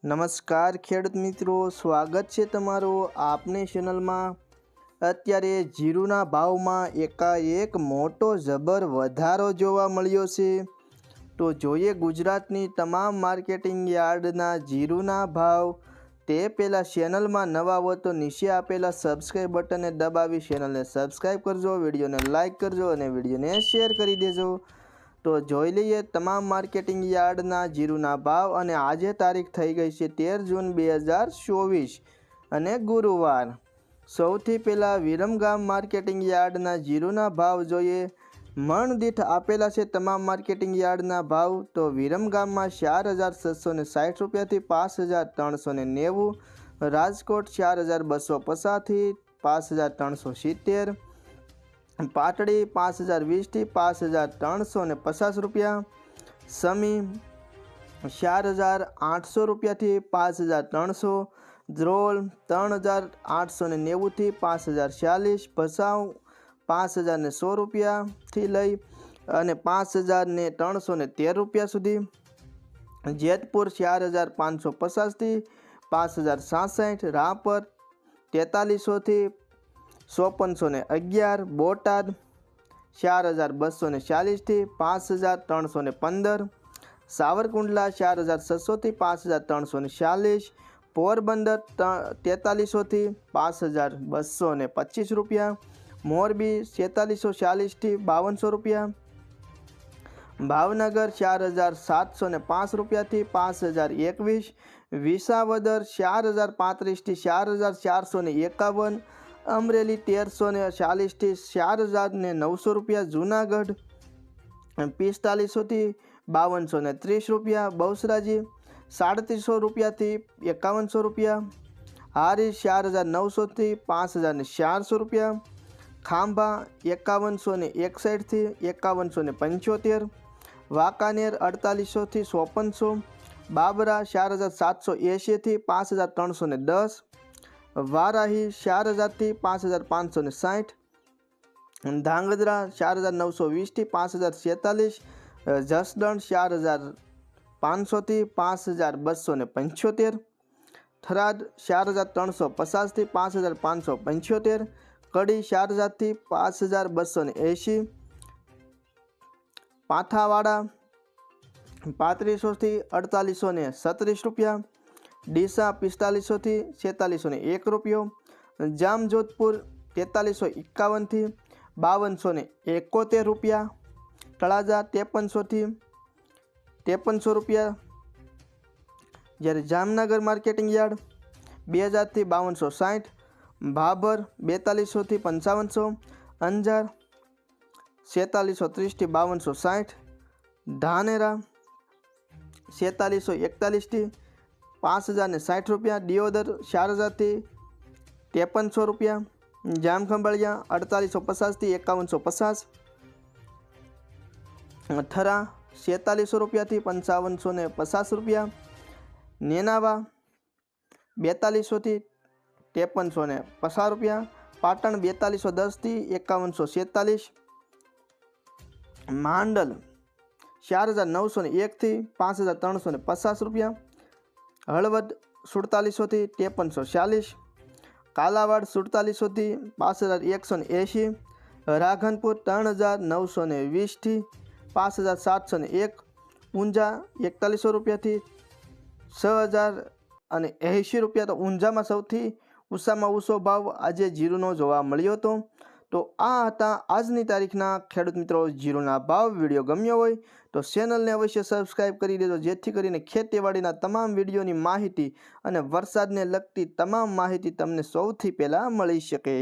નમસ્કાર ખેડૂત મિત્રો, સ્વાગત છે તમારું આપની ચેનલમાં। અત્યારે જીરુના ભાવમાં એકાએક મોટો જબર વધારો જોવા મળ્યો છે। તો જોઈએ ગુજરાતની તમામ માર્કેટિંગ યાર્ડના જીરુના ભાવ। તે પહેલાં ચેનલમાં નવા હો તો નીચે આપેલા સબસ્ક્રાઈબ બટનને દબાવી ચેનલને સબસ્ક્રાઈબ કરજો, વિડીયોને લાઇક કરજો અને વિડીયોને શેર કરી દેજો। તો જોઈ લઈએ તમામ માર્કેટિંગ યાર્ડના જીરુના ભાવ। અને આજે તારીખ થઈ ગઈ છે 13 જૂન 2024 અને ગુરુવાર। સૌથી પહેલાં વિરમગામ માર્કેટિંગ યાર્ડના જીરુના ભાવ જોઈએ। મણ દીઠ આપેલા છે તમામ માર્કેટિંગ યાર્ડના ભાવ। તો વિરમગામમાં 4660 રૂપિયાથી 5390, રાજકોટ 4250થી 5370, પાટડી 5020થી 5350 રૂપિયા, સમી 4800 રૂપિયાથી 5300, ધ્રોલ 3890થી 5040, ભચાઉ 5010 રૂપિયાથી લઈ અને 5313 રૂપિયા સુધી, જેતપુર 4550થી 5066, રાપર 4300થી 5411, બોટાદ 4240થી 5315, સાવરકુંડલા 4600થી 5340, પોરબંદર 4300થી 5225 રૂપિયા, મોરબી 4640થી 5200 રૂપિયા, ભાવનગર 4705 રૂપિયાથી 5021, વિસાવદર 4035થી 4451, અમરેલી 1340થી 4900 રૂપિયા, જૂનાગઢ 4500થી 5230 રૂપિયા, બહુચરાજી 3700 રૂપિયાથી 5100 રૂપિયા, હારીજ 4900થી 5400 રૂપિયા, ખાંભા 5161થી 5175, વાંકાનેર 4800થી 5400, બાબરા 4780થી 5310, વારાહી 4000થી 5560, ધાંગધ્રા 4920થી 5046, જસદણ 4500થી 5275, થરાદ 4350થી 5575, કડી 4000થી 5280, પાથાવાડા 3500થી 4836 રૂપિયા, ડીસા 4500થી 4601 રૂપિયો, જામજોધપુર 4351થી 5271 રૂપિયા, તળાજા 5300થી 5300 રૂપિયા, જ્યારે જામનગર માર્કેટિંગ યાર્ડ 2000થી 5260, ભાભર 4200થી 5500, અંજાર 4630થી 5260, ધાનેરા 4641થી 5060 રૂપિયા, દિયોદર 4000થી 5300 રૂપિયા, જામખંભાળિયા 4850થી 5150, થરા 4600 રૂપિયાથી 5550 રૂપિયા, નેનાવા 4200થી 5350 રૂપિયા, પાટણ 4210થી 5146, માંડલ 4901થી 5350 રૂપિયા, હળવદ 4700થી 5340, કાલાવાડ 4700થી 5180, રાધનપુર 3920થી 5701, ઊંઝા 4100 રૂપિયાથી 6080 રૂપિયા। તો ઊંઝામાં સૌથી ઊંચામાં ઊંચો ભાવ આજે જીરુનો જોવા મળ્યો હતો। તો આ હતા આજની તારીખના ખેડૂત મિત્રો જીરુના ભાવ। વિડીયો ગમ્યો હોય તો ચેનલને અવશ્ય સબસ્ક્રાઈબ કરી દેજો, જેથી કરીને ખેતીવાડીના તમામ વિડીયોની માહિતી અને વરસાદને લગતી તમામ માહિતી તમને સૌથી પહેલાં મળી શકે।